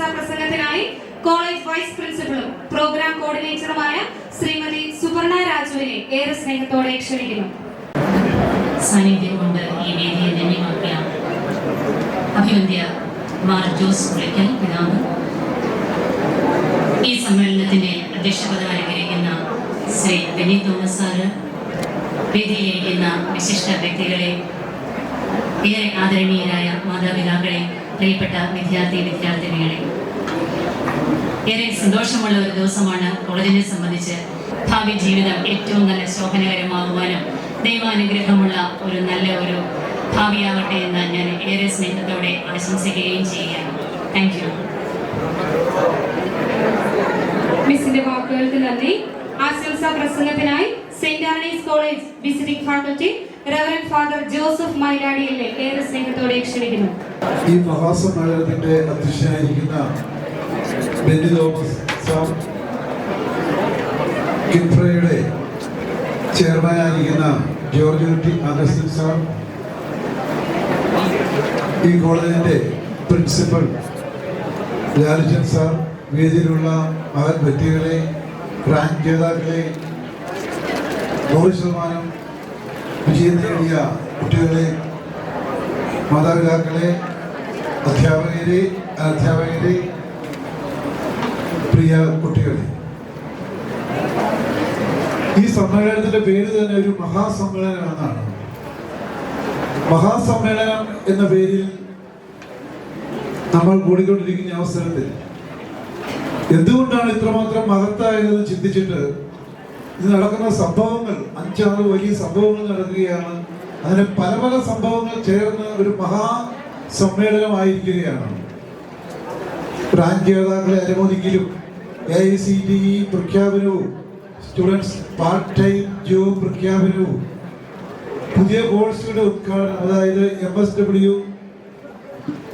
ആശംസാ പ്രസംഗത്തിനായി college vice പ്രിൻസിപ്പലും programme കോർഡിനേറ്ററുമായ Shrimati സുവർണ രാജുവിനെ ഏറെ സ്നേഹത്തോടെ ക്ഷണിക്കുന്നു. സാന്നിധ്യം കൊണ്ട് ഈ വേദിയെ ധന്യമാക്കിയ അഭിവന്ദ്യ മാർ ജോസ് പുളിക്കൽ പിതാവ്, ഈ സമ്മേളനത്തിന്റെ അധ്യക്ഷപദം അലങ്കരിക്കുന്ന ശ്രീ ബെന്നി തോമസ് സാറ്, വേദിയിലിരിക്കുന്ന വിശിഷ്ട വ്യക്തികളെ, ഏറെ ആദരണീയരായ മാതാപിതാക്കളെ, പ്രിയപ്പെട്ട വിദ്യാർത്ഥിനികളെ, ഏറെ സന്തോഷമുള്ള ഒരു ദിവസമാണ് കോളേജിനെ സംബന്ധിച്ച്. ഭാവി ജീവിതം ഏറ്റവും നല്ല ശോഭനകരമാകുവാനും ദൈവാനുഗ്രഹമുള്ള ഒരു നല്ല ഒരു ഭാവിയാവട്ടെ എന്ന് ഞാൻ ഏറെ സ്നേഹത്തോടെ ആശംസിക്കുകയും ചെയ്യുകയാണ്. Thank you. മിസ്സിന്റെ വാക്കുകൾക്ക് നന്ദി. ആശംസാ പ്രസംഗത്തിനായി Saint Antony's college visiting faculty reverend father Joseph മൈലാടിയെ ഏറെ സ്നേഹത്തോടെ ക്ഷണിക്കുന്നു. ഈ മഹാസമ്മേളനത്തിന്റെ അധ്യക്ഷനായിരിക്കുന്ന ബെന്നി തോമസ് സാർ, കിൻഫ്രയുടെ ചെയർമാനായിരിക്കുന്ന ജോർജ് കുട്ടി അഗസ്റ്റിൻ സാർ, ഈ കോളേജിന്റെ പ്രിൻസിപ്പൽ ലാൽജൻ സാർ, വേദിയിലുള്ള മഹൻ വ്യക്തികളെ, റാങ്ക് ജേതാക്കളെ, 100% വിജയം നേടിയ കുട്ടികളെ, മാതാപിതാക്കളെ, അധ്യാപകരെ, അനധ്യാപകരെ, പ്രിയ കുട്ടികളെ, ഈ സമ്മേളനത്തിന്റെ പേര് തന്നെ ഒരു മഹാസമ്മേളനം എന്നാണ്. മഹാസമ്മേളനം എന്ന പേരിൽ നമ്മൾ കൂടിക്കൊണ്ടിരിക്കുന്ന അവസരത്തിൽ എന്തുകൊണ്ടാണ് ഇത്രമാത്രം മഹത്തായതെന്ന് ചിന്തിച്ചിട്ട് ഇത് നടക്കുന്ന സംഭവങ്ങൾ 5-6 വലിയ സംഭവങ്ങൾ നടക്കുകയാണ്. അങ്ങനെ പല പല സംഭവങ്ങൾ ചേർന്ന് ഒരു മഹാസമ്മേളനമായിരിക്കുകയാണ്. റാങ്ക് ജേതാക്കളെ അനുമോദിക്കലും AICTE പ്രഖ്യാപനവും സ്റ്റുഡൻസ് പാർട്ട് ടൈം ജോബ് പ്രഖ്യാപനവും പുതിയ കോഴ്സുകളുടെ ഉദ്ഘാടനം, അതായത് MSW,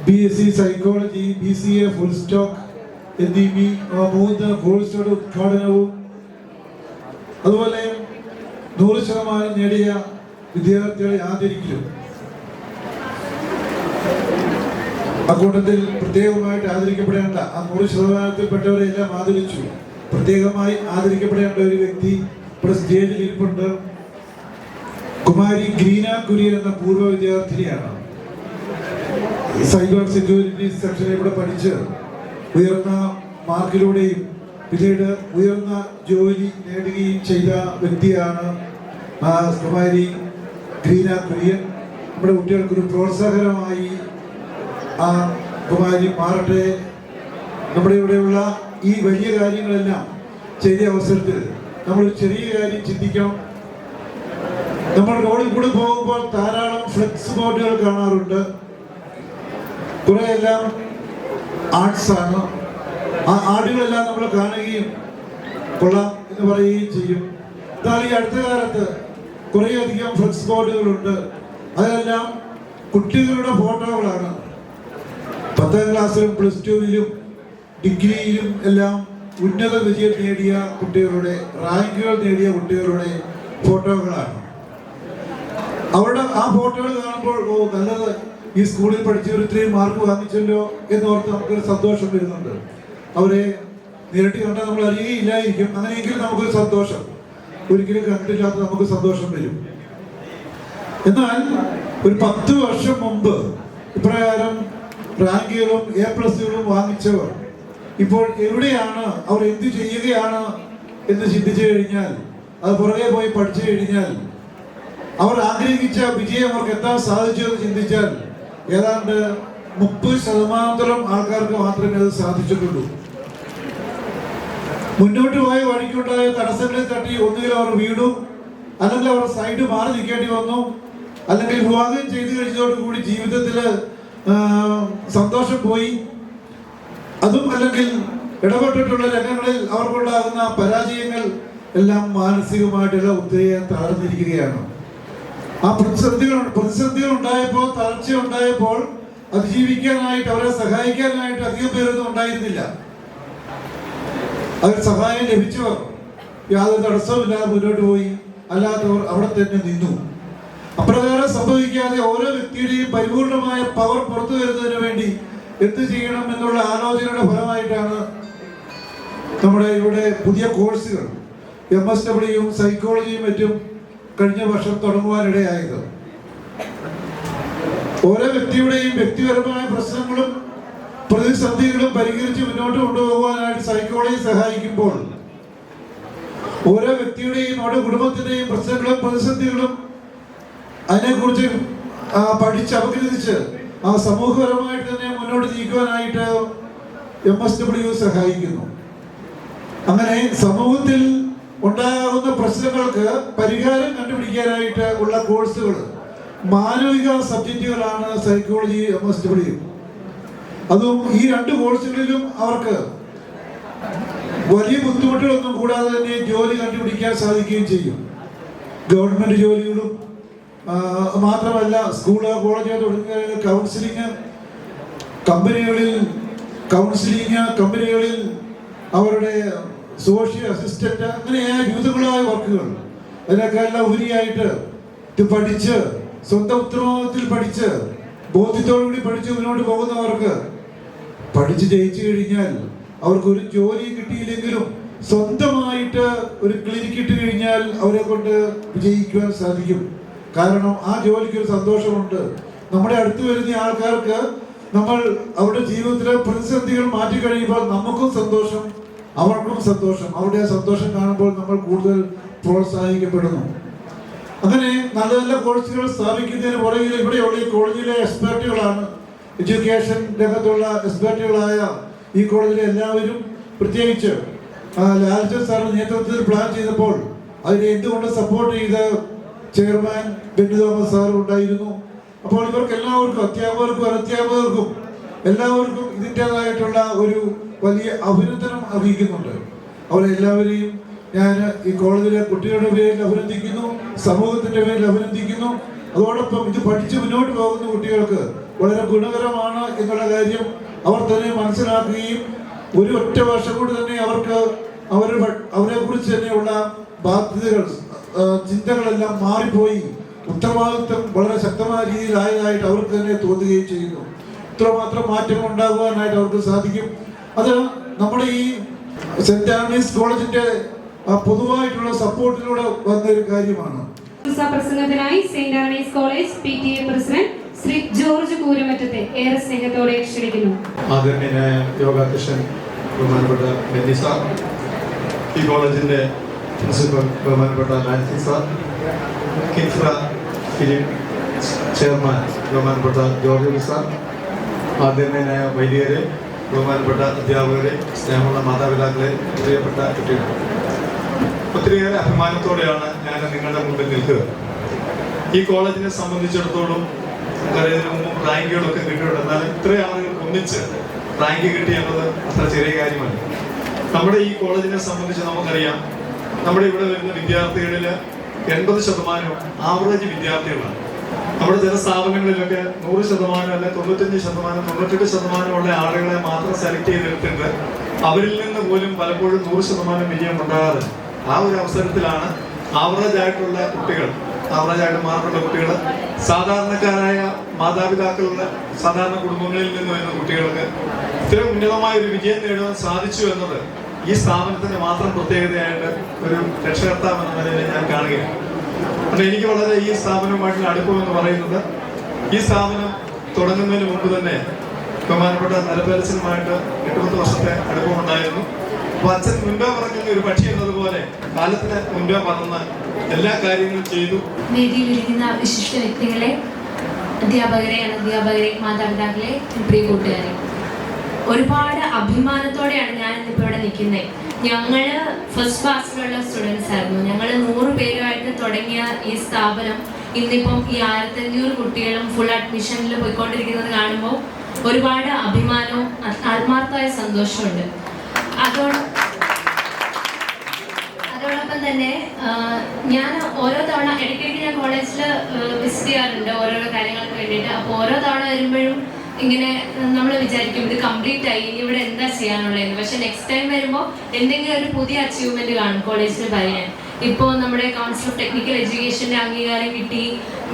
BSc psychology, BCA full stock എന്നീ 3 കോഴ്സുകളുടെ ഉദ്ഘാടനവും, അതുപോലെ 100% നേടിയ വിദ്യാർത്ഥികളെ ആദരിക്കലും, അക്കൂട്ടത്തിൽ പ്രത്യേകമായിട്ട് ആദരിക്കപ്പെടേണ്ട ആ 100%-ൽപ്പെട്ടവരെ എല്ലാം ആദരിച്ചു. പ്രത്യേകമായി ആദരിക്കപ്പെടേണ്ട ഒരു വ്യക്തി ഇവിടെ സ്റ്റേജിൽ ഇരിപ്പുണ്ട്. കുമാരി ഗ്രീന കുര്യൻ എന്ന പൂർവ്വ വിദ്യാർത്ഥിനിയാണ്. സൈബർ സെക്യൂരിറ്റി സെക്ഷനിൽ ഇവിടെ പഠിച്ച് ഉയർന്ന മാർക്കിലൂടെയും പിന്നീട് ഉയർന്ന ജോലി നേടുകയും ചെയ്ത വ്യക്തിയാണ് കുമാരി ഗ്രീന കുര്യൻ. നമ്മുടെ കുട്ടികൾക്കൊരു പ്രോത്സാഹനമായി ആ കുമാരി മാറട്ടെ. നമ്മുടെ ഇവിടെയുള്ള ഈ വലിയ കാര്യങ്ങളെല്ലാം ചെയ്ത അവസരത്തിൽ നമ്മളൊരു ചെറിയ കാര്യം ചിന്തിക്കണം. നമ്മൾ റോഡിൽ കൂടെ പോകുമ്പോൾ ധാരാളം ഫ്ലെക്സ് ബോർഡുകൾ കാണാറുണ്ട്. കുറെ എല്ലാം ആർട്സ് ആണ്. ആ ആർട്ടുകളെല്ലാം നമ്മൾ കാണുകയും കൊള്ളാം എന്ന് പറയുകയും ചെയ്യും. എന്നാൽ ഈ അടുത്ത കാലത്ത് കുറേയധികം ഫ്ലെക്സ് ബോർഡുകളുണ്ട്. അതെല്ലാം കുട്ടികളുടെ ഫോട്ടോകളാണ്. 10ാം ക്ലാസ്സിലും +2-ലും ഡിഗ്രിയിലും എല്ലാം ഉന്നത വിജയം നേടിയ കുട്ടികളുടെ, റാങ്കുകൾ നേടിയ കുട്ടികളുടെ ഫോട്ടോകളാണ്. അവരുടെ ആ ഫോട്ടോകൾ കാണുമ്പോൾ നല്ലത്, ഈ സ്കൂളിൽ പഠിച്ചവർ ഇത്രയും മാർക്ക് വാങ്ങിച്ചല്ലോ എന്നോർത്ത് നമുക്കൊരു സന്തോഷം വരുന്നുണ്ട്. അവരെ നേരിട്ട് കണ്ടാൽ നമ്മൾ അറിയുകയില്ലായിരിക്കും. അങ്ങനെയെങ്കിലും നമുക്കൊരു സന്തോഷം, ഒരിക്കലും കണ്ടിട്ടില്ലാത്ത നമുക്ക് സന്തോഷം വരും. എന്നാൽ ഒരു 10 വർഷം മുമ്പ് ഇപ്രകാരം റാങ്കുകളും A+കളും വാങ്ങിച്ചവർ ഇപ്പോൾ എവിടെയാണ്, അവർ എന്ത് ചെയ്യുകയാണ് എന്ന് ചിന്തിച്ചു കഴിഞ്ഞാൽ, അത് പുറകെ പോയി പഠിച്ചു കഴിഞ്ഞാൽ, അവർ ആഗ്രഹിച്ച വിജയം അവർക്ക് എത്താൻ സാധിച്ചു എന്ന് ചിന്തിച്ചാൽ ഏതാണ്ട് 30% ആൾക്കാർക്ക് മാത്രമേ അത് സാധിച്ചിട്ടുള്ളൂ. മുന്നോട്ട് പോയ വഴിക്കുണ്ടായ തടസ്സങ്ങളെ തട്ടി ഒന്നുകിൽ അവർ വീണു, അല്ലെങ്കിൽ അവർ സൈഡ് മാറി നിൽക്കേണ്ടി വന്നു, അല്ലെങ്കിൽ വിവാഹം ചെയ്തു കഴിഞ്ഞതോടുകൂടി ജീവിതത്തിൽ സന്തോഷം പോയി, അതും അല്ലെങ്കിൽ ഇടപെട്ടിട്ടുള്ള രംഗങ്ങളിൽ അവർക്കുണ്ടാകുന്ന പരാജയങ്ങൾ എല്ലാം മാനസികമായിട്ടുള്ള ഒത്തിരി തളർന്നിരിക്കുകയാണ്. ആ പ്രതിസന്ധികൾ ഉണ്ടായപ്പോൾ, തളർച്ച ഉണ്ടായപ്പോൾ അതിജീവിക്കാനായിട്ട്, അവരെ സഹായിക്കാനായിട്ട് അധികം പേരൊന്നും ഉണ്ടായിരുന്നില്ല. അവർ സഹായം ലഭിച്ചവർ യാതൊരു തടസ്സവുമില്ലാതെ മുന്നോട്ട് പോയി, അല്ലാത്തവർ അവിടെ തന്നെ നിന്നു. അപ്രകാരം സംഭവിക്കാതെ ഓരോ വ്യക്തിയുടെയും പരിപൂർണമായ പവർ പുറത്തു വരുന്നതിന് വേണ്ടി എന്ത് ചെയ്യണം എന്നുള്ള ആലോചനയുടെ ഫലം നമ്മുടെ ഇവിടെ പുതിയ കോഴ്സുകൾ MSW സൈക്കോളജിയും മറ്റും കഴിഞ്ഞ വർഷം തുടങ്ങുവാനിടയായത്. ഓരോ വ്യക്തിയുടെയും വ്യക്തിപരമായ പ്രശ്നങ്ങളും പ്രതിസന്ധികളും പരിഹരിച്ച് മുന്നോട്ട് കൊണ്ടുപോകാനായിട്ട് സൈക്കോളജി സഹായിക്കുമ്പോൾ ഓരോ വ്യക്തിയുടെയും ഓരോ കുടുംബത്തിന്റെയും പ്രശ്നങ്ങളും പ്രതിസന്ധികളും അതിനെക്കുറിച്ച് പഠിച്ച് അപഗ്രഥിച്ച് സമൂഹപരമായിട്ട് തന്നെ മുന്നോട്ട് നീക്കുവാനായിട്ട് MSW സഹായിക്കുന്നു. അങ്ങനെ സമൂഹത്തിൽ ഉണ്ടാകുന്ന പ്രശ്നങ്ങൾക്ക് പരിഹാരം കണ്ടുപിടിക്കാനായിട്ട് ഉള്ള കോഴ്സുകൾ, മാനവിക സബ്ജക്റ്റുകളാണ് സൈക്കോളജി MSW. അതും ഈ 2 കോഴ്സുകളിലും അവർക്ക് വലിയ ബുദ്ധിമുട്ടുകളൊന്നും കൂടാതെ തന്നെ ജോലി കണ്ടുപിടിക്കാൻ സാധിക്കുകയും ചെയ്യും. ഗവൺമെന്റ് ജോലികളും മാത്രമല്ല, സ്കൂള് കോളേജ് തുടങ്ങിയ കമ്പനികളിൽ അവരുടെ സോഷ്യൽ അസിസ്റ്റന്റ് അങ്ങനെയായ വിവിധങ്ങളായ വർക്കുകൾ, അതിനൊക്കെ എല്ലാം ഉപരിയായിട്ട് ഇത് പഠിച്ച് സ്വന്തം ഉത്തരവാദിത്തത്തിൽ പഠിച്ച് ബോധ്യത്തോടുകൂടി പഠിച്ച് മുന്നോട്ട് പോകുന്നവർക്ക് പഠിച്ച് ജയിച്ചു കഴിഞ്ഞാൽ അവർക്ക് ഒരു ജോലി കിട്ടിയില്ലെങ്കിലും സ്വന്തമായിട്ട് ഒരു ക്ലിനിക്ക് ഇട്ട് കഴിഞ്ഞാൽ അവരെ കൊണ്ട് വിജയിക്കുവാൻ സാധിക്കും. കാരണം ആ ജോലിക്ക് ഒരു സന്തോഷമുണ്ട്. നമ്മുടെ അടുത്ത് വരുന്ന ആൾക്കാർക്ക് നമ്മൾ അവരുടെ ജീവിതത്തിലെ പ്രതിസന്ധികൾ മാറ്റി കഴിയുമ്പോൾ നമുക്കും സന്തോഷം, അവർക്കും സന്തോഷം. അവരുടെ സന്തോഷം കാണുമ്പോൾ നമ്മൾ കൂടുതൽ പ്രോത്സാഹിക്കപ്പെടുന്നു. അങ്ങനെ നല്ല നല്ല കോഴ്സുകൾ സ്ഥാപിക്കുന്നതിന് പുറകിൽ ഇവിടെയുള്ള ഈ കോളേജിലെ എക്സ്പെർട്ടുകളാണ്, എഡ്യൂക്കേഷൻ രംഗത്തുള്ള എക്സ്പെർട്ടുകളായ ഈ കോളേജിലെ എല്ലാവരും. പ്രത്യേകിച്ച് ലാൽജൻ സാറിന്റെ നേതൃത്വത്തിൽ പ്ലാൻ ചെയ്തപ്പോൾ അതിനെ എന്തുകൊണ്ട് സപ്പോർട്ട് ചെയ്ത ചെയർമാൻ ബെന്നി തോമസ് സാർ ഉണ്ടായിരുന്നു. അപ്പോൾ ഇവർക്ക് എല്ലാവർക്കും, അധ്യാപകർക്കും അനധ്യാപകർക്കും എല്ലാവർക്കും ഇതിൻ്റെതായിട്ടുള്ള ഒരു വലിയ അഭിനന്ദനം അറിയിക്കുന്നുണ്ട്. അവരെല്ലാവരെയും ഞാൻ ഈ കോളേജിലെ കുട്ടികളുടെ പേരിൽ അഭിനന്ദിക്കുന്നു, സമൂഹത്തിന്റെ പേരിൽ അഭിനന്ദിക്കുന്നു. അതോടൊപ്പം ഇത് പഠിച്ച് മുന്നോട്ട് പോകുന്ന കുട്ടികൾക്ക് വളരെ ഗുണകരമാണ് എന്നുള്ള കാര്യം അവർ തന്നെ മനസ്സിലാക്കുകയും ഒരു ഒറ്റ വർഷം കൊണ്ട് തന്നെ അവർക്ക് അവരെ കുറിച്ച് തന്നെയുള്ള ബാധ്യതകൾ, ചിന്തകളെല്ലാം മാറിപ്പോയി ഉത്തരവാദിത്വം വളരെ ശക്തമായ രീതിയിലായതായിട്ട് അവർക്ക് തന്നെ തോന്നുകയും ചെയ്യുന്നു. ഇത്രമാത്രം മാറ്റം ഉണ്ടാകുവാനായിട്ട് അവർക്ക് സാധിക്കും. അത് നമ്മുടെ ഈ സെന്റ് ആന്റണീസ് കോളേജിന്റെ പൊതുവായിട്ടുള്ള സപ്പോർട്ടിലൂടെ വന്നൊരു കാര്യമാണ്. പ്രസംഗത്തിനായി Saint Antony's college PTA president Shri George കൂരമറ്റത്തെ ഏറെ സ്നേഹത്തോടെ ക്ഷണിക്കുന്നു. ആദരണീയനായ യോഗാധ്യക്ഷൻ ബഹുമാനപ്പെട്ട ബെന്നി സാർ, ഈ കോളേജിന്റെ പ്രിൻസിപ്പൽ ബഹുമാനപ്പെട്ട Nancy sir, KINFRA film chairman ബഹുമാനപ്പെട്ട ജോർജ് സാർ, ആദരണീയനായ വൈദികരെ, ബഹുമാനപ്പെട്ട അധ്യാപകരെ, സ്നേഹമുള്ള മാതാപിതാക്കളെ, പ്രിയപ്പെട്ട കുട്ടികൾ, ഒത്തിരിയേറെ അഭിമാനത്തോടെയാണ് ഞാൻ നിങ്ങളുടെ മുമ്പിൽ നിൽക്കുക. ഈ കോളേജിനെ സംബന്ധിച്ചിടത്തോളം ഇതിനു മുമ്പ് റാങ്കുകളൊക്കെ കിട്ടിയിട്ടുണ്ട്. എന്നാൽ ഇത്രയും ആളുകൾക്ക് ഒന്നിച്ച് റാങ്ക് കിട്ടി എന്നത് അത്ര ചെറിയ കാര്യമല്ല. നമ്മുടെ ഈ കോളേജിനെ സംബന്ധിച്ച് നമുക്കറിയാം, നമ്മുടെ ഇവിടെ വരുന്ന വിദ്യാർത്ഥികളിൽ 80% ആവറേജ് വിദ്യാർത്ഥികളാണ്. നമ്മുടെ ചില സ്ഥാപനങ്ങളിലൊക്കെ 100% അല്ലെ 95%, 98% ഉള്ള ആളുകളെ മാത്രം സെലക്ട് ചെയ്തെടുത്തിട്ട് അവരിൽ നിന്ന് പോലും പലപ്പോഴും 100% വിജയം ഉണ്ടാകാതെ ആ ഒരു അവസരത്തിലാണ് ആവറേജ് ആയിട്ടുള്ള കുട്ടികൾ, ആവറേജായിട്ട് മാർക്കുള്ള കുട്ടികൾ, സാധാരണക്കാരായ മാതാപിതാക്കളുടെ സാധാരണ കുടുംബങ്ങളിൽ നിന്ന് വരുന്ന കുട്ടികൾക്ക് ഇത്രയും ഉന്നതമായ ഒരു വിജയം നേടുവാൻ സാധിച്ചു എന്നത് ഈ സ്ഥാപനത്തിന്റെ മാത്രം പ്രത്യേകതയായിട്ട് ഒരു രക്ഷകർത്താവ് എന്ന നിലയിൽ ഞാൻ കാണുകയാണ്. അതുകൊണ്ട് എനിക്ക് വളരെ ഈ സ്ഥാപനവുമായിട്ടുള്ള അടുപ്പം എന്ന് പറയുന്നത്, ഈ സ്ഥാപനം തുടങ്ങുന്നതിന് മുമ്പ് തന്നെ ബഹുമാനപ്പെട്ട നരപരസ്യമായിട്ട് 8-10 വർഷത്തെ അടുപ്പമുണ്ടായിരുന്നു. അപ്പൊ അച്ഛൻ മുൻപേ പറക്കുന്ന ഒരു പക്ഷി എന്നതുപോലെ കാലത്തിന് മുൻപേ പറന്ന് എല്ലാ കാര്യങ്ങളും ചെയ്തു. വേദിയിലിരിക്കുന്ന വിശിഷ്ട വ്യക്തികളെ, അധ്യാപകരെ, അനധ്യാപകരെ, മാതാപിതാക്കളെ, പ്രിയ കൂട്ടുകാരെ, ഒരുപാട് അഭിമാനത്തോടെയാണ് ഞാൻ ഇന്നിപ്പോൾ ഇവിടെ നിൽക്കുന്നത്. ഞങ്ങള് ഫസ്റ്റ് ക്ലാസ്സിലുള്ള സ്റ്റുഡൻസ് ആയിരുന്നു. ഞങ്ങൾ 100 പേരുമായിട്ട് തുടങ്ങിയ ഈ സ്ഥാപനം ഇന്നിപ്പം ഈ 1500 കുട്ടികളും ഫുൾ അഡ്മിഷനിൽ പോയിക്കൊണ്ടിരിക്കുന്നത് കാണുമ്പോൾ ഒരുപാട് അഭിമാനവും ആത്മാർത്ഥമായ സന്തോഷമുണ്ട്. അതോടൊപ്പം തന്നെ ഞാൻ ഓരോ തവണ ഇടയ്ക്കിടയ്ക്ക് ഞാൻ കോളേജിൽ വിസിറ്റ് ചെയ്യാറുണ്ട് ഓരോരോ കാര്യങ്ങൾക്ക് വേണ്ടിയിട്ട്. അപ്പോൾ ഓരോ തവണ വരുമ്പോഴും ഇങ്ങനെ നമ്മൾ വിചാരിക്കും ഇത് കംപ്ലീറ്റ് ആയി, ഇനി ഇവിടെ എന്താ ചെയ്യാനുള്ളതെന്ന്. പക്ഷെ നെക്സ്റ്റ് ടൈം വരുമ്പോൾ എന്തെങ്കിലും ഒരു പുതിയ അച്ചീവ്മെന്റ് കാണും കോളേജിൽ പറയാൻ. ഇപ്പോൾ നമ്മുടെ കൗൺസിൽ ഓഫ് ടെക്നിക്കൽ എഡ്യൂക്കേഷൻ്റെ അംഗീകാരം കിട്ടി,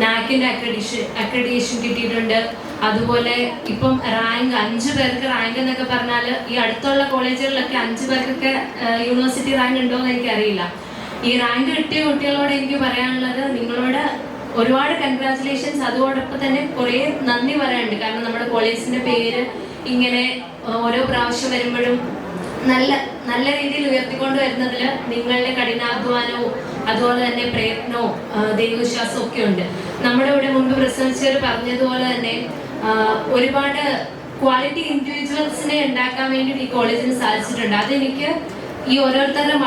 നാക്കിൻ്റെ അക്രഡിറ്റേഷൻ കിട്ടിയിട്ടുണ്ട്. അതുപോലെ ഇപ്പം റാങ്ക് 5 പേർക്ക് റാങ്ക് എന്നൊക്കെ പറഞ്ഞാൽ ഈ അടുത്തുള്ള കോളേജുകളിലൊക്കെ 5 പേർക്കൊക്കെ യൂണിവേഴ്സിറ്റി റാങ്ക് ഉണ്ടോ എന്ന് എനിക്കറിയില്ല. ഈ റാങ്ക് കിട്ടിയ കുട്ടികളോട് എനിക്ക് പറയാനുള്ളത്, നിങ്ങളോട് ഒരുപാട് കൺഗ്രാറ്റുലേഷൻസ്. അതോടൊപ്പം തന്നെ കുറേ നന്ദി പറയാനുണ്ട്. കാരണം നമ്മുടെ കോളേജിൻ്റെ പേര് ഇങ്ങനെ ഓരോ പ്രാവശ്യം വരുമ്പോഴും നല്ല രീതിയിൽ ഉയർത്തിക്കൊണ്ട് വരുന്നതിൽ നിങ്ങളുടെ കഠിനാധ്വാനവും അതുപോലെ തന്നെ പ്രയത്നവും ദൈവവിശ്വാസവും ഒക്കെ ഉണ്ട്. നമ്മുടെ ഇവിടെ മുൻപ് പ്രസംഗിച്ചവർ പറഞ്ഞതുപോലെ തന്നെ ഒരുപാട് ക്വാളിറ്റി ഇൻഡിവിജ്വൽസിനെ ഉണ്ടാക്കാൻ വേണ്ടിയിട്ട് ഈ കോളേജിന് സാധിച്ചിട്ടുണ്ട്. അതെനിക്ക് ഈ ഓരോരുത്തരുടെ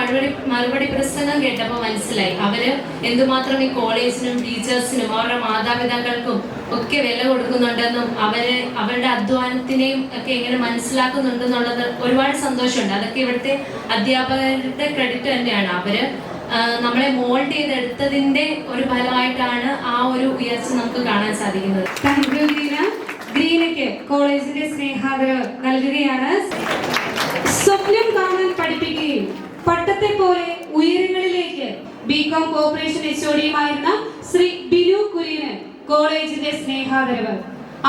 മറുപടി പ്രസംഗം കേട്ടപ്പോൾ മനസ്സിലായി. അവര് എന്തുമാത്രം ഈ കോളേജിനും ടീച്ചേഴ്സിനും അവരുടെ മാതാപിതാക്കൾക്കും ഒക്കെ വില കൊടുക്കുന്നുണ്ടെന്നും അവരുടെ അധ്വാനത്തിനെയും ഒക്കെ എങ്ങനെ മനസ്സിലാക്കുന്നുണ്ടെന്നുള്ളത് ഒരുപാട് സന്തോഷമുണ്ട്. അതൊക്കെ ഇവിടുത്തെ അധ്യാപകരുടെ ക്രെഡിറ്റ് തന്നെയാണ്. അവര് നമ്മളെ മോൾഡ് ചെയ്തെടുത്തതിന്റെ ഒരു ഫലമായിട്ടാണ് ആ ഒരു ഉയർച്ച നമുക്ക് കാണാൻ സാധിക്കുന്നത്. Thank you Greena. ഗ്രീനയ്ക്ക് കോളേജിന്റെ സ്നേഹാദരവ് നൽകുകയാണ്. സ്വപ്നം കാണാൻ പഠിപ്പിക്കുകയും പട്ടത്തെ പോലെ ഉയരങ്ങളിലേക്ക് ബികോം കോർപ്പറേഷൻ HODയുമായിരുന്ന ശ്രീ ബിനു കുര്യന് കോളേജിന്റെ സ്നേഹാദരവ്.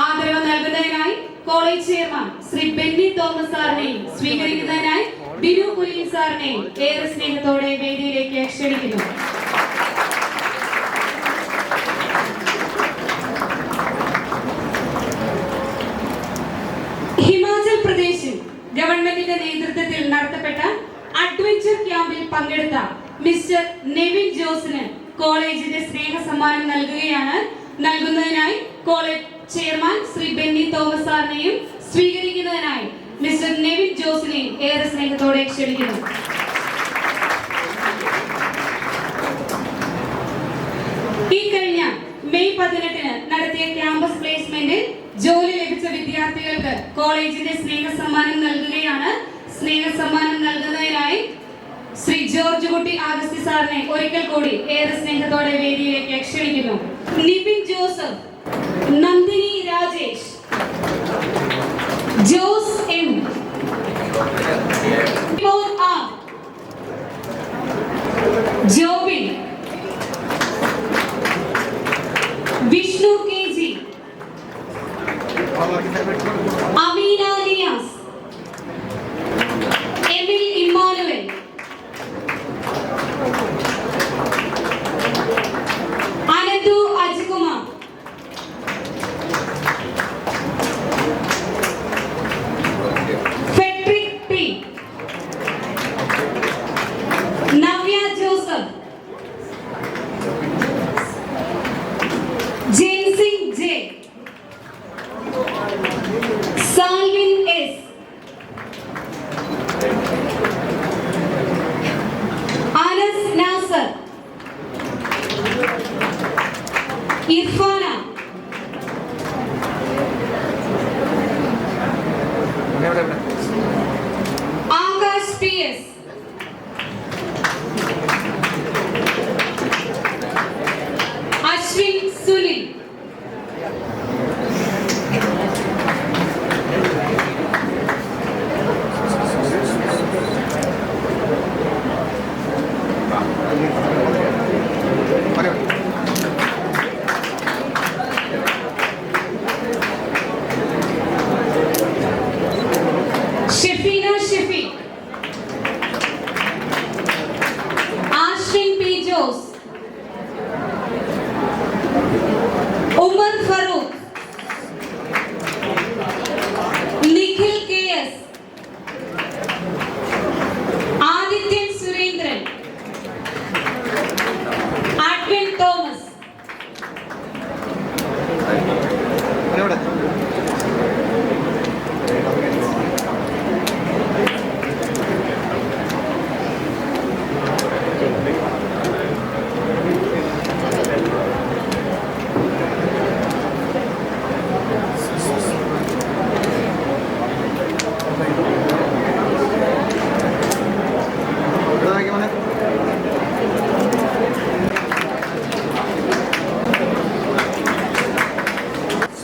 ആദരവ് നൽകുന്നതിനായി കോളേജ് ചെയർമാൻ ശ്രീ ബെന്നി തോമസ് സാറിനെയും സ്വീകരിക്കുന്നതിനായി ബിനു കുര്യൻ സാറിനെയും ഏറെ സ്നേഹത്തോടെ വേദിയിലേക്ക് ക്ഷണിക്കുന്നു. ഹിമാചൽ പ്രദേശിൽ ഗവൺമെന്റിന്റെ നേതൃത്വത്തിൽ നടത്തപ്പെട്ട അഡ്വഞ്ചർ ക്യാമ്പിൽ പങ്കെടുത്ത മിസ്റ്റർ നെവിൻ ജോസിന് കോളേജിന്റെ സ്നേഹ സമ്മാനം നൽകുന്നതിനായി കോളേജ് ചെയർമാൻ ശ്രീ ബെന്നി തോമസ് സാറിനെയും സ്വീകരിക്കുന്നതിനായി മിസ്റ്റർ നെവിൻ ജോസിനെയും ഏറെ സ്നേഹത്തോടെ ക്ഷണിക്കുന്നു. ഈ കഴിഞ്ഞ മെയ് 18 നടത്തിയ ക്യാമ്പസ് പ്ലേസ്മെന്റിൽ ജോലി ലഭിച്ച വിദ്യാർത്ഥികൾക്ക് കോളേജിന്റെ സ്നേഹ സമ്മാനം നൽകുന്നതിനായി ശ്രീ ജോർജ് കുട്ടി ആഗസ്തി സാറിനെ ഒരിക്കൽ കൂടി ഏറെ സ്നേഹത്തോടെ വേദിയിലേക്ക് ക്ഷണിക്കുന്നു. Nibin Joseph, Nandini Rajesh, Jose M, Jobin, Vishnu K G, Ameena Niyas, Emil Emmanuel, Ananthu Ajikumar, Frederick P, Navya Joseph, Jensing J, Salvin S, Anas Nasar, Irfana, Akash P S, Ashwin Sunil, Shefeena Shefi, Aswin P Jose, Umar Farooq, Nikhil K S, Adithyan Surendran, Advin Thomas,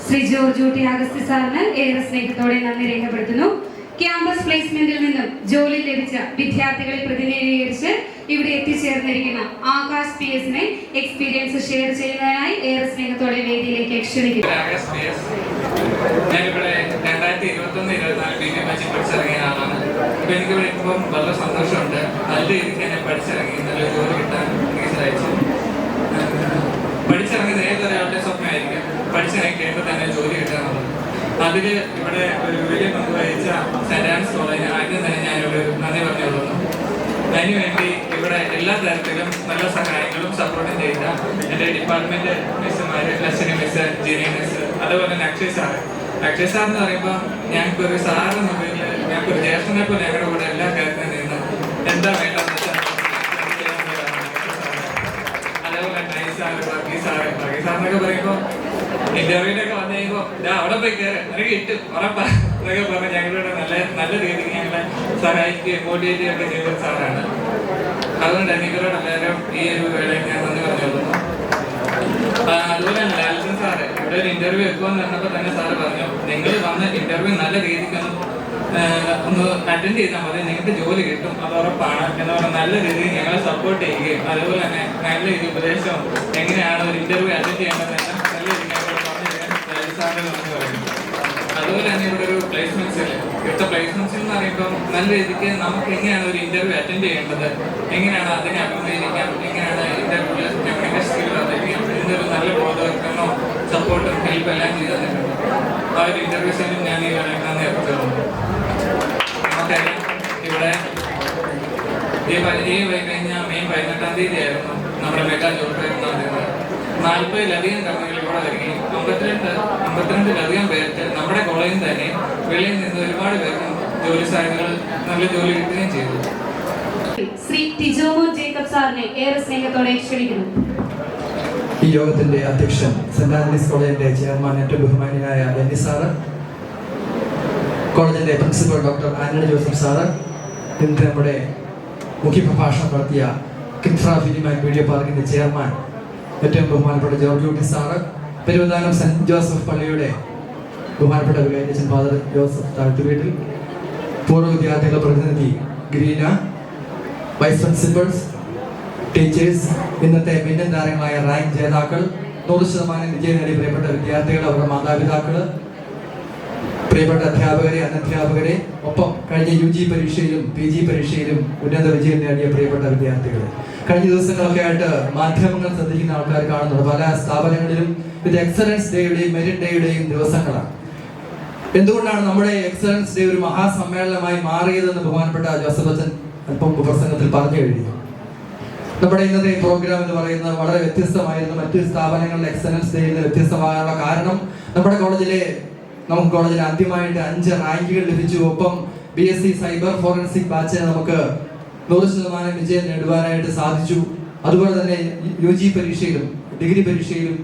Shri George Kutty Augusthy സാറിന് ഏറെ സ്നേഹത്തോടെ നന്ദി രേഖപ്പെടുത്തുന്നു. ക്യാമ്പസ് പ്ലേസ്മെന്റിൽ നിന്നും ജോലി ലഭിച്ച വിദ്യാർത്ഥികളെ പ്രതിനിധീകരിച്ച് ഇവിടെ എത്തിച്ചേർന്നിരിക്കുന്ന ആകാശ് PS-നെ എക്സ്പീരിയൻസ് ഷെയർ ചെയ്യുന്നതിനായി ഏറെ സ്നേഹത്തോടെ വേദിയിലേക്ക് ക്ഷണിക്കുന്നു. ഞാനിവിടെ 2021-2024 BBA ബാച്ചിൽ പഠിച്ചിറങ്ങിയ ആളാണ്. ഇപ്പോൾ എനിക്ക് ഇവിടെ ഇപ്പം വളരെ സന്തോഷമുണ്ട്. നല്ല രീതിക്ക് ഞാൻ പഠിച്ചിറങ്ങി നല്ല ജോലി കിട്ടാൻ എനിക്ക് സഹായിച്ചു. പഠിച്ചിറങ്ങുന്ന ഏതൊരാളുടെ സ്വപ്നമായിരിക്കും പഠിച്ചിറങ്ങി കഴിയുമ്പോൾ തന്നെ ജോലി കിട്ടാനുള്ളത്. അതിൽ ഇവിടെ ഒരു വലിയ പങ്ക് വഹിച്ച സെന്റ് ആൻസ് കോളേജിന് ആദ്യം തന്നെ ഞാനൊരു നന്ദി പറഞ്ഞുകൊള്ളുന്നു. അതിനുവേണ്ടി ഇവിടെ എല്ലാ തരത്തിലും നല്ല സഹായങ്ങളും സപ്പോർട്ടും ചെയ്ത എൻ്റെ ഡിപ്പാർട്ട്മെന്റ് മിസ്സുമാർ, ലക്ഷ്മി മിസ്, ജിനി മിസ്, അതുപോലെ തന്നെ അക്ഷയ് സാർ എന്ന് പറയുമ്പോൾ ഞങ്ങൾക്ക് ഒരു സാറിന് മുമ്പിൽ ഞങ്ങൾക്ക് ഒരു ജ്യേഷ്ഠനെ പോലെ ഞങ്ങളുടെ കൂടെ എല്ലാ കാര്യത്തിനും നിന്ന് എന്താ വേണ്ടതെന്ന് വെച്ചാൽ അതേപോലെ നൈസ് സാറെന്നൊക്കെ പറയുമ്പോൾ ഇന്റർവ്യൂലൊക്കെ വന്നു കഴിയുമ്പോൾ അവിടെ പോയി കയറി എനിക്ക് കിട്ടും ഉറപ്പാ എന്നൊക്കെ പറഞ്ഞ് ഞങ്ങളുടെ നല്ല രീതിക്ക് ഞങ്ങളെ സഹായിക്കുകയും മോട്ടിവേറ്റ് ചെയ്യുകയൊക്കെ ചെയ്ത സാറാണ്. അതുകൊണ്ട് തന്നെ ഇവരോട് എല്ലാവരും ഈ ഒരു വേളയിൽ ഞാൻ നന്ദി പറഞ്ഞുകൊള്ളുന്നു. അതുപോലെ തന്നെ ലാൽസൻ സാറ് ഇവിടെ ഒരു ഇന്റർവ്യൂ വെക്കുമെന്ന് പറഞ്ഞപ്പോൾ തന്നെ സാറ് പറഞ്ഞു, നിങ്ങൾ വന്ന് ഇന്റർവ്യൂ നല്ല രീതിക്ക് ഒന്ന് അറ്റൻഡ് ചെയ്താൽ മതി, നിങ്ങൾക്ക് ജോലി കിട്ടും, അത് ഉറപ്പാണ് എന്ന് പറഞ്ഞാൽ നല്ല രീതിയിൽ ഞങ്ങളെ സപ്പോർട്ട് ചെയ്യുകയും അതുപോലെ തന്നെ നല്ല രീതി ഉപദേശവും എങ്ങനെയാണ് ഒരു ഇന്റർവ്യൂ അറ്റൻഡ് ചെയ്യേണ്ടതെന്ന് നല്ല രീതിയിൽ സാറിന് പറയുന്നു. അതുപോലെ തന്നെ ഇവിടെ ഒരു പ്ലേസ്മെന്റ്സിൽ ഇവിടുത്തെ പ്ലേസ്മെന്റ്സിൽ എന്ന് പറയുമ്പോൾ നല്ല രീതിക്ക് നമുക്ക് എങ്ങനെയാണ് ഒരു ഇന്റർവ്യൂ അറ്റൻഡ് ചെയ്യേണ്ടത്, എങ്ങനെയാണ് അതിനെ അഭിമുഖീകരിക്കാം, എങ്ങനെയാണ് ഇന്റർവ്യൂവിൽ കമ്മ്യൂണിക്കേഷൻ സ്കിൽ വർദ്ധിപ്പിക്കാം എന്നൊരു നല്ല ബോധവൽക്കരണവും സപ്പോർട്ടും ഹെൽപ്പ് എല്ലാം ചെയ്തു തന്നിട്ടുണ്ട്. ആ ഒരു ഇന്റർവ്യൂസിലും ഞാൻ ഈ നന്ദി അർപ്പിച്ചിട്ടുണ്ട്. നമുക്കറിയാം ഇവിടെ ഈ കഴിഞ്ഞ മെയ് 18-ാം തീയതി ആയിരുന്നു നമ്മുടെ മെഗാ ജോബ് ഫെയർ നടന്നത്. 40-ലധികം കമ്പനികൾ ഇവിടെ വരികയും 52-ലധികം പേർക്ക് നമ്മുടെ കോളേജിൽ തന്നെ വെളിയിൽ നിന്ന് ഒരുപാട് പേർക്ക് ജോലി സാധ്യതകൾ നല്ല ജോലി കിട്ടുകയും ചെയ്തു. ശ്രീ ടിജോമോൻ ജേക്കബ് സാറിനെ ഏറെ സ്നേഹത്തോടെ ക്ഷണിക്കുന്നു. ഈ യോഗത്തിന്റെ അധ്യക്ഷൻ സെന്റ് ആന്റണീസ് കോളേജിന്റെ ചെയർമാൻ ഏറ്റവും ബഹുമാന്യനായ ബെന്നി സാറ്, കോളേജിന്റെ principal doctor Antony Joseph sir, ഇന്ന് നമ്മുടെ മുഖ്യപ്രഭാഷണം നടത്തിയ കിൻഫ്ര ഫിലിം ആൻഡ് വീഡിയോ പാർക്കിന്റെ ചെയർമാൻ ഏറ്റവും ബഹുമാനപ്പെട്ട George Ooty sir, Peruvanthanam saint Joseph പള്ളിയുടെ ബഹുമാനപ്പെട്ട വികാരിയച്ഛൻ ഫാദർ ജോസഫ് താഴ്ത്തുവീട്ടിൽ, പൂർവ്വ വിദ്യാർത്ഥികളുടെ പ്രതിനിധി ഗ്രീന, വൈസ് പ്രിൻസിപ്പൽസ്, ടീച്ചേഴ്സ്, ഇന്നത്തെ മിന്നൻ താരങ്ങളായ റാങ്ക് ജേതാക്കൾ, 100% വിജയം നേടിയ പ്രിയപ്പെട്ട വിദ്യാർത്ഥികൾ, അവരുടെ മാതാപിതാക്കൾ, പ്രിയപ്പെട്ട അധ്യാപകരെ, അനധ്യാപകരെ, ഒപ്പം കഴിഞ്ഞ UG പരീക്ഷയിലും PG പരീക്ഷയിലും ഉന്നത വിജയം നേടിയ പ്രിയപ്പെട്ട വിദ്യാർത്ഥികൾ. കഴിഞ്ഞ ദിവസങ്ങളൊക്കെ ആയിട്ട് മാധ്യമങ്ങൾ ശ്രദ്ധിക്കുന്ന ആൾക്കാർ കാണുന്നുണ്ട്, പല സ്ഥാപനങ്ങളിലും ഇത് എക്സലൻസ് ഡേയുടെയും മെറിറ്റ് ഡേയുടെയും ദിവസങ്ങളാണ്. എന്തുകൊണ്ടാണ് നമ്മുടെ എക്സലൻസ് ഡേ ഒരു മഹാസമ്മേളനമായി മാറിയതെന്ന് ബഹുമാനപ്പെട്ട ജോസഫ് അച്ഛൻ അല്പം പ്രസംഗത്തിൽ പറഞ്ഞു കഴിഞ്ഞു. നമ്മുടെ ഇന്നത്തെ പ്രോഗ്രാം എന്ന് പറയുന്നത് വളരെ വ്യത്യസ്തമായിരുന്നു. മറ്റ് സ്ഥാപനങ്ങളിലെ എക്സലൻസ് ഡേയിൽ നിന്ന് വ്യത്യസ്തമാകാനുള്ള കാരണം നമുക്ക് കോളേജിൽ ആദ്യമായിട്ട് 5 റാങ്കുകൾ ലഭിച്ചു. ഒപ്പം BSc സൈബർ ഫോറൻസിക് ബാച്ചിന് നമുക്ക് 100% വിജയം നേടുവാനായിട്ട് സാധിച്ചു. അതുപോലെ തന്നെ UG പരീക്ഷയിലും ഡിഗ്രി പരീക്ഷയിലും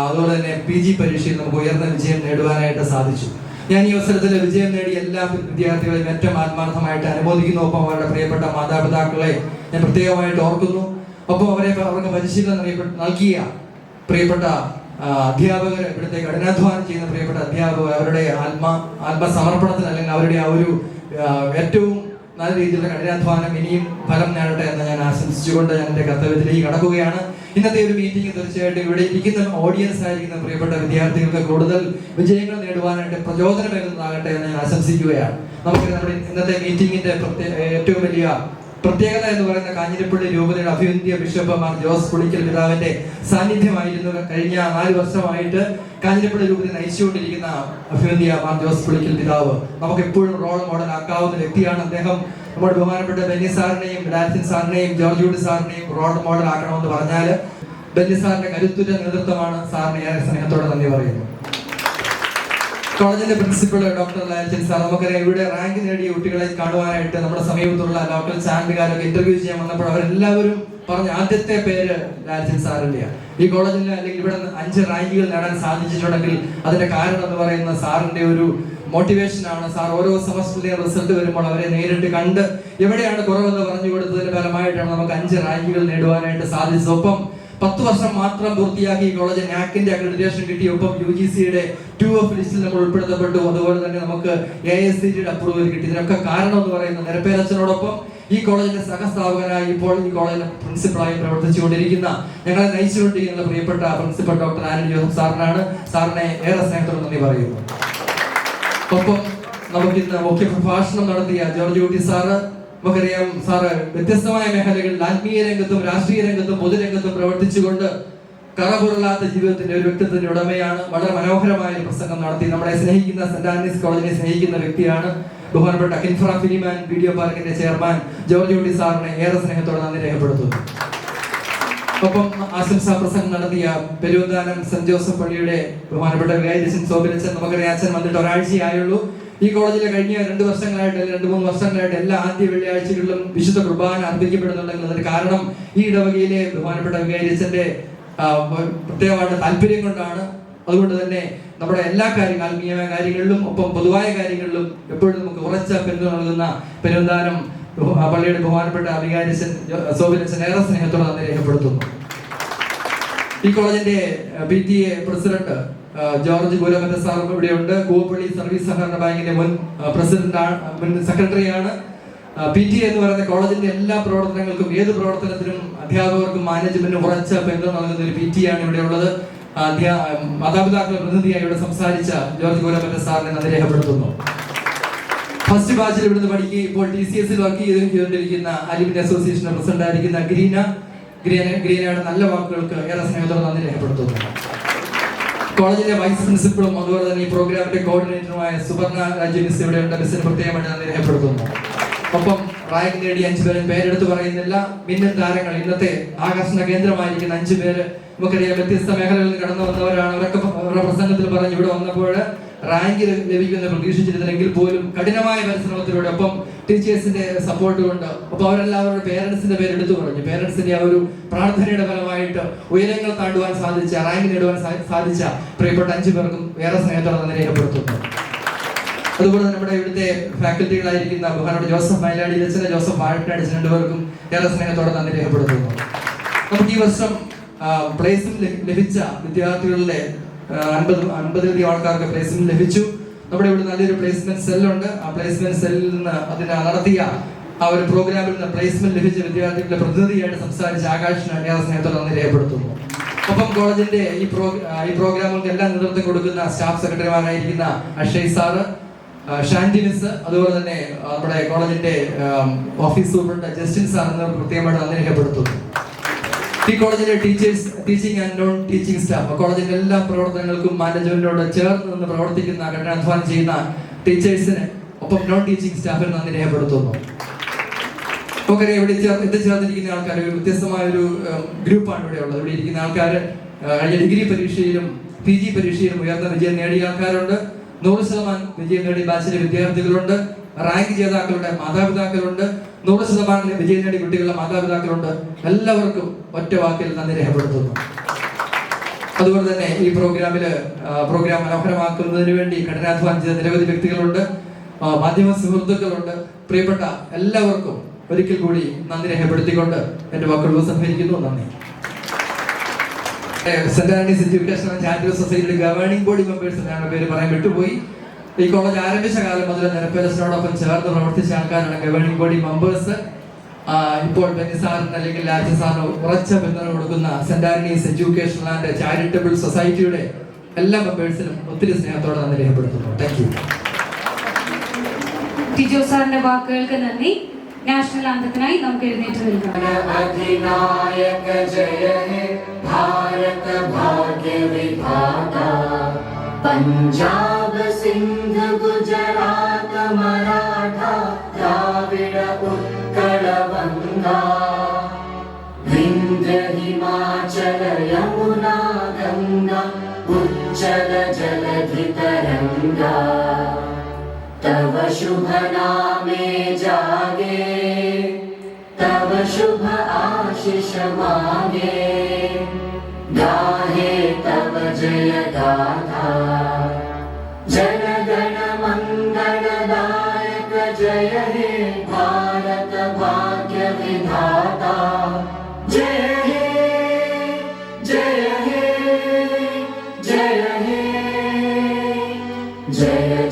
അതുപോലെ തന്നെ PG പരീക്ഷയിലും നമുക്ക് ഉയർന്ന വിജയം നേടുവാനായിട്ട് സാധിച്ചു. ഞാൻ ഈ അവസരത്തിൽ വിജയം നേടിയ എല്ലാ വിദ്യാർത്ഥികളെയും ഏറ്റവും ആത്മാർത്ഥമായിട്ട് അനുമോദിക്കുന്നു. ഒപ്പം അവരുടെ പ്രിയപ്പെട്ട മാതാപിതാക്കളെ ഞാൻ പ്രത്യേകമായിട്ട് ഓർക്കുന്നു. ഒപ്പം അവർക്ക് പരിശീലനം നൽകിയ പ്രിയപ്പെട്ട അധ്യാപകർ, ഇവിടുത്തെ കഠിനാധ്വാനം ചെയ്യുന്ന പ്രിയപ്പെട്ട അധ്യാപകർ, അവരുടെ ആത്മസമർപ്പണത്തിന് അല്ലെങ്കിൽ അവരുടെ ആ ഒരു ഏറ്റവും നല്ല രീതിയിലുള്ള കഠിനാധ്വാനം ഇനിയും ഫലം നേടട്ടെ എന്ന് ഞാൻ ആശംസിച്ചുകൊണ്ട് ഞാൻ എൻ്റെ കർത്തവ്യത്തിലേക്ക് കടക്കുകയാണ്. ഇന്നത്തെ ഒരു മീറ്റിംഗ് തീർച്ചയായിട്ടും ഇവിടെ ഇരിക്കുന്ന ഓഡിയൻസ് ആയിരിക്കുന്ന പ്രിയപ്പെട്ട വിദ്യാർത്ഥികൾക്ക് കൂടുതൽ വിജയങ്ങൾ നേടുവാനായിട്ട് പ്രചോദനമേകുന്നതാകട്ടെ എന്ന് ഞാൻ ആശംസിക്കുകയാണ്. നമുക്ക് നമ്മുടെ ഇന്നത്തെ മീറ്റിംഗിന്റെ ഏറ്റവും വലിയ പ്രത്യേകത എന്ന് പറയുന്ന കാഞ്ഞിരപ്പള്ളി രൂപതയുടെ അഭിവന്ദ്യ ബിഷപ്പ് മാർ ജോസ് പുളിക്കൽ പിതാവിന്റെ സാന്നിധ്യമായിരുന്നു. കഴിഞ്ഞ 4 വർഷമായിട്ട് കാഞ്ഞിരപ്പള്ളി രൂപത നയിച്ചുകൊണ്ടിരിക്കുന്ന അഭിവന്ദ്യ മാർ ജോസ് പുളിക്കൽ പിതാവ് നമുക്ക് എപ്പോഴും റോൾ മോഡൽ ആക്കാവുന്ന വ്യക്തിയാണ്. അദ്ദേഹം നമ്മുടെ ബഹുമാനപ്പെട്ട ബെന്നി സാറിനെയും ലാൽസൻ സാറിനെയും ജോർജ് ഊട്ടി സാറിനെയും റോൾ മോഡൽ ആക്കണമെന്ന് പറഞ്ഞാൽ ബെന്നി സാറിന്റെ കരുത്തുറ്റ നേതൃത്വമാണ്. സാറിന് ഏറെ സ്നേഹത്തോടെ നന്ദി പറയുന്നു. കോളേജിന്റെ പ്രിൻസിപ്പൽ ഡോക്ടർ ലാൽസൻ സാർ, നമുക്കറിയാം ഇവിടെ റാങ്ക് നേടിയ കുട്ടികളെ കാണുവാനായിട്ട് നമ്മുടെ സമീപത്തുള്ള ലോക്കൽ ചാനലുകാരൊക്കെ ഇന്റർവ്യൂ ചെയ്യാൻ വന്നപ്പോൾ അവരെല്ലാവരും പറഞ്ഞ ആദ്യത്തെ പേര് ലാൽസൻ സാറിന്റെയാണ്. ഈ കോളേജിൽ അല്ലെങ്കിൽ ഇവിടെ 5 റാങ്കുകൾ നേടാൻ സാധിച്ചിട്ടുണ്ടെങ്കിൽ അതിന്റെ കാരണം എന്ന് പറയുന്ന സാറിന്റെ ഒരു മോട്ടിവേഷൻ ആണ്. സാർ ഓരോ സെമസ്റ്ററിലെയും റിസൾട്ട് വരുമ്പോൾ അവരെ നേരിട്ട് കണ്ട് എവിടെയാണ് കുറവെന്ന് പറഞ്ഞു കൊടുത്തതിന്റെ ഫലമായിട്ടാണ് നമുക്ക് 5 റാങ്കുകൾ നേടുവാനായിട്ട് സാധിച്ചത്. ഒപ്പം 10 വർഷം മാത്രം പൂർത്തിയാക്കി ഈ കോളേജ് നാക്കിന്റെ അക്രഡിറ്റേഷൻ കിട്ടി. ഒപ്പം UGCയുടെ 2F ലിസ്റ്റിൽ നമ്മൾ ഉൾപ്പെടുത്തപ്പെട്ടു. അതുപോലെ തന്നെ നമുക്ക് AICTEയുടെ അപ്രൂവൽ കിട്ടി. ഇതിനൊക്കെ കാരണം എന്ന് പറയുന്നത് നിരപ്പേരച്ചനോടൊപ്പം ഈ കോളേജിന്റെ സഹസ്ഥാപകനായി ഇപ്പോൾ ഈ കോളേജിന്റെ പ്രിൻസിപ്പളായി പ്രവർത്തിച്ചുകൊണ്ടിരിക്കുന്ന, ഞങ്ങളെ നയിച്ചുകൊണ്ടിരിക്കുന്ന പ്രിയപ്പെട്ട പ്രിൻസിപ്പൽ ഡോക്ടർ ആന്റണി ജോസഫ് സാറിനാണ്. സാറിനെ ഏറെ സ്നേഹത്തോടെ നന്ദി പറയുന്നു. ഒപ്പം നമുക്കിന്ന് മുഖ്യ പ്രഭാഷണം നടത്തിയ ജോർജ് കുട്ടി സാറ്, നമുക്കറിയാം സാറ് വ്യത്യസ്തമായ മേഖലകളിൽ ആത്മീയ രംഗത്തും രാഷ്ട്രീയ രംഗത്തും പൊതുരംഗത്തും പ്രവർത്തിച്ചുകൊണ്ട് കറപുരളാത്ത ജീവിതത്തിന്റെ ഒരു വ്യക്തിത്വത്തിന്റെ ഉടമയാണ്. വളരെ മനോഹരമായ ഒരു പ്രസംഗം നടത്തി നമ്മളെ സ്നേഹിക്കുന്ന സെന്റ് ആന്റണീസ് കോളേജിനെ സ്നേഹിക്കുന്ന വ്യക്തിയാണ്. ബഹുമാനപ്പെട്ട കിൻഫ്ര ഫിലിം ആൻഡ് വീഡിയോ പാർക്കിന്റെ ചെയർമാൻ ജോർജ് കുട്ടി സാറിനെ ഏറെ സ്നേഹത്തോടെ നന്ദി രേഖപ്പെടുത്തുന്നു. ഒപ്പം ആശംസാ പ്രസംഗം നടത്തിയ പെരുവന്താനം സെന്റ് ജോസഫ് പള്ളിയുടെ ബഹുമാനപ്പെട്ട വികാരിയച്ഛൻ സോബിലച്ഛൻ, നമുക്കറിയാം അച്ഛൻ വന്നിട്ട് ഒരാഴ്ചയായുള്ളൂ. ഈ കോളേജിലെ കഴിഞ്ഞ 2 വർഷങ്ങളായിട്ട് അല്ലെങ്കിൽ 2-3 വർഷങ്ങളായിട്ട് എല്ലാ ആദ്യ വെള്ളിയാഴ്ചകളിലും വിശുദ്ധ കുർബാന അർപ്പിക്കപ്പെടുന്നുണ്ടെങ്കിൽ അതിന് കാരണം ഈ ഇടവകയിലെ ബഹുമാനപ്പെട്ട വികാരിയച്ഛന്റെ പ്രത്യേകമായിട്ട് താല്പര്യം കൊണ്ടാണ്. അതുകൊണ്ട് തന്നെ നമ്മുടെ എല്ലാ ആത്മീയമായ കാര്യങ്ങളിലും ഒപ്പം പൊതുവായ കാര്യങ്ങളിലും എപ്പോഴും നമുക്ക് ഉറച്ച പിന്തുണ നൽകുന്ന പെരുവന്താനം പള്ളിയുടെ ബഹുമാനപ്പെട്ട വികാരിയച്ഛൻ സോബിലച്ഛൻ ഏറെ സ്നേഹത്തോടെ നന്ദി രേഖപ്പെടുത്തുന്നു. ഈ കോളേജിന്റെ PTA പ്രസിഡന്റ് ജോർജ് ഗുലമറ്റ സാർ ഇവിടെയുണ്ട്. കൂവപ്പള്ളി സർവീസ് സഹകരണ ബാങ്കിന്റെ മുൻ പ്രസിഡന്റാണ്, മുൻ സെക്രട്ടറിയാണ്. PTA എന്ന് പറയുന്ന കോളേജിന്റെ എല്ലാ പ്രവർത്തനങ്ങൾക്കും, ഏത് പ്രവർത്തനത്തിനും അധ്യാപകർക്കും മാനേജ്മെന്റിനും ഉറച്ച പിന്തുണ നൽകുന്ന ഒരു PTA ആണ് ഇവിടെ ഉള്ളത്. മാതാപിതാക്കളുടെ പ്രതിനിധിയായി ഇവിടെ സംസാരിച്ച ജോർജ് ഗുലമറ്റ സാറിനെ നന്ദി രേഖപ്പെടുത്തുന്നു. ഫസ്റ്റ് ബാച്ചിൽ ഇവിടുന്ന് പഠിക്കുകയും ഇപ്പോൾ TCSൽ വർക്ക് ചെയ്തുകൊണ്ടിരിക്കുന്ന അലുമിനി അസോസിയേഷൻ പ്രസിഡന്റ് ആയിരിക്കുന്ന ഗ്രീനയുടെ നല്ല വാക്കുകൾക്ക് ഏറെ സ്നേഹത്തോടെ നന്ദി രേഖപ്പെടുത്തുന്നു. കോളേജിലെ വൈസ് പ്രിൻസിപ്പളും അതുപോലെ തന്നെ ഈ പ്രോഗ്രാമിന്റെ കോർഡിനേറ്ററുമായ സുവർണ രാജു മിസ് ഇവിടെയുണ്ട്. മിസ്സിന് പ്രത്യേകമായിട്ട് നന്ദി രേഖപ്പെടുത്തുന്നു. ഒപ്പം റാങ്ക് നേടിയ 5 പേരും പേരെടുത്ത് പറയുന്നില്ല, മിന്നൽ താരങ്ങൾ, ഇന്നത്തെ ആകർഷണ കേന്ദ്രമായിരിക്കുന്ന 5 പേര് നമുക്കറിയാം വ്യത്യസ്ത മേഖലകളിൽ കടന്നു വന്നവരാണ്. അവരൊക്കെ അവരുടെ പ്രസംഗത്തിൽ പറഞ്ഞു ഇവിടെ വന്നപ്പോൾ റാങ്ക് ലഭിക്കുമെന്ന് പ്രതീക്ഷിച്ചിരുന്നെങ്കിൽ പോലും കഠിനമായ പരിശ്രമത്തിലൂടെ ഒപ്പം ടീച്ചേഴ്സിന്റെ സപ്പോർട്ട് കൊണ്ട് ഒപ്പം അവരെല്ലാവരുടെ പേരൻസിന്റെ പേരെടുത്തു പറഞ്ഞു. പേരൻസിന്റെ ആ ഒരു പ്രാർത്ഥനയുടെ ഫലമായിട്ട് ഉയരങ്ങൾ താണ്ടുവാൻ സാധിച്ച, റാങ്ക് നേടുവാൻ സാധിച്ച പ്രിയപ്പെട്ട 5 പേർക്കും ഏറെ സ്നേഹത്തോടെ നന്ദി രേഖപ്പെടുത്തുന്നു. അതുപോലെ നമ്മുടെ ഇവിടുത്തെ ഫാക്കൽറ്റികളായിരിക്കുന്ന ബഹുമാനപ്പെട്ട ജോസഫ് മൈലാടി അച്ഛനെ, ജോസഫ് വാഴക്കാട് 2 പേർക്കും ഏറെ സ്നേഹത്തോടെ നന്ദി രേഖപ്പെടുത്തുന്നു. നമുക്ക് ഈ വർഷം പ്ലേസ്മെന്റ് ലഭിച്ച വിദ്യാർത്ഥികളിലെ 50-ലധികം ആൾക്കാർക്ക് പ്ലേസ്മെന്റ് ലഭിച്ചു. നമ്മുടെ ഇവിടെ നല്ലൊരു പ്ലേസ്മെന്റ് സെല്ലുണ്ട്. ആ പ്ലേസ്മെന്റ് സെല്ലിൽ നിന്ന് അതിന് നടത്തിയ ആ ഒരു പ്രോഗ്രാമിൽ നിന്ന് പ്ലേസ്മെന്റ് ലഭിച്ച വിദ്യാർത്ഥികളുടെ പ്രതിനിധിയായിട്ട് സംസാരിച്ച ആകാശിന് ഏറെ സ്നേഹത്തോടെ നന്ദി രേഖപ്പെടുത്തുന്നു. ഒപ്പം കോളേജിന്റെ ഈ പ്രോഗ്രാമുകൾക്ക് എല്ലാം നേതൃത്വം കൊടുക്കുന്ന സ്റ്റാഫ് സെക്രട്ടറിമാരായിരിക്കുന്ന അക്ഷയ് സാറ്, ഷാൻഡി മിസ്, അതുപോലെ തന്നെ നമ്മുടെ കോളേജിന്റെ ഓഫീസ് സൂപ്രണ്ട് ജസ്റ്റിൻ സാർ എന്നിവർ പ്രത്യേകമായിട്ട് നന്ദി രേഖപ്പെടുത്തുന്നു. ഈ കോളേജിലെ teachers, teaching and non teaching staff, കോളേജിന്റെ എല്ലാ പ്രവർത്തനങ്ങൾക്കും മാനേജ്മെന്റിനോട് ചേർന്ന് നിന്ന് പ്രവർത്തിക്കുന്ന, കഠിനാധ്വാനം ചെയ്യുന്ന ടീച്ചേഴ്സിന് ഒപ്പം നോൺ ടീച്ചിങ് സ്റ്റാഫിന് നന്ദി രേഖപ്പെടുത്തുന്നു. നമുക്കറിയാം ഇവിടെ എത്തിച്ചേർന്നിരിക്കുന്ന ആൾക്കാർ ഒരു വ്യത്യസ്തമായ ഒരു ഗ്രൂപ്പാണ് ഇവിടെ ഉള്ളത്. ഇവിടെ ഇരിക്കുന്ന ആൾക്കാർ കഴിഞ്ഞ ഡിഗ്രി പരീക്ഷയിലും PG പരീക്ഷയിലും ഉയർന്ന വിജയം നേടിയ ആൾക്കാരുണ്ട്. 100% വിജയം നേടിയ ബാച്ചിലെ വിദ്യാർത്ഥികളുണ്ട്. റാങ്ക് ജേതാക്കളുടെ മാതാപിതാക്കളുണ്ട്. 100% വിജയം നേടിയ കുട്ടികളുടെ മാതാപിതാക്കളുണ്ട്. എല്ലാവർക്കും ഒറ്റ വാക്കിൽ നന്ദി രേഖപ്പെടുത്തുന്നു. അതുപോലെ തന്നെ ഈ പ്രോഗ്രാം മനോഹരമാക്കുന്നതിന് വേണ്ടി കഠിനാധ്വാനം ചെയ്ത നിരവധി വ്യക്തികളുണ്ട്, മാധ്യമ സുഹൃത്തുക്കളുണ്ട്. പ്രിയപ്പെട്ട എല്ലാവർക്കും ഒരിക്കൽ കൂടി നന്ദി രേഖപ്പെടുത്തിക്കൊണ്ട് എന്റെ വാക്കുകൾ സംഭരിക്കുന്നു. നന്ദി. Saint Antony's education and charitable സൊസൈറ്റിയുടെ ഗവേണിംഗ് ബോഡി മെമ്പേഴ്സ് ഞാൻ പേര് പറയാൻ വിട്ടുപോയി. ഈ കോളേജ് ആരംഭിച്ച കാലം മുതൽ നിരപ്പേരസിനോടൊപ്പം ചേർന്ന് പ്രവർത്തിച്ച ആൾക്കാരാണ് ഗവേണിംഗ് ബോഡി മെമ്പേഴ്സ്. ഇപ്പോൾ ബെന്നി സാറിന് അല്ലെങ്കിൽ രാജ സാറിന് ഉറച്ച പിന്തുണ കൊടുക്കുന്ന Saint Antony's education and charitable സൊസൈറ്റിയുടെ എല്ലാ മെമ്പേഴ്സിനും ഒത്തിരി സ്നേഹത്തോടെ നന്ദി രേഖപ്പെടുത്തുന്നു. Thank you. ടിജോ സാറിന്റെ വാക്കുകൾക്ക് നന്ദി. നാഷണൽ ആന്തത്തിനായി നമുക്ക് എഴുന്നേറ്റ് നിൽക്കാം. अधिनायक जय हे भारत भाग्य विधाता, पंजाब सिंध गुजरात मराठा द्राविड उत्कल बंगा, विंध्य हिमाचल यमुना गंगा उच्चल जलधि तरंगा, तव शुभ नामे जागे, तव शुभ आशीष मांगे, गाहे तव जय गाथा, जन गण मंगलदायक जय हे भारत भाग्य विधाता, जय हे जय हे जय हे जय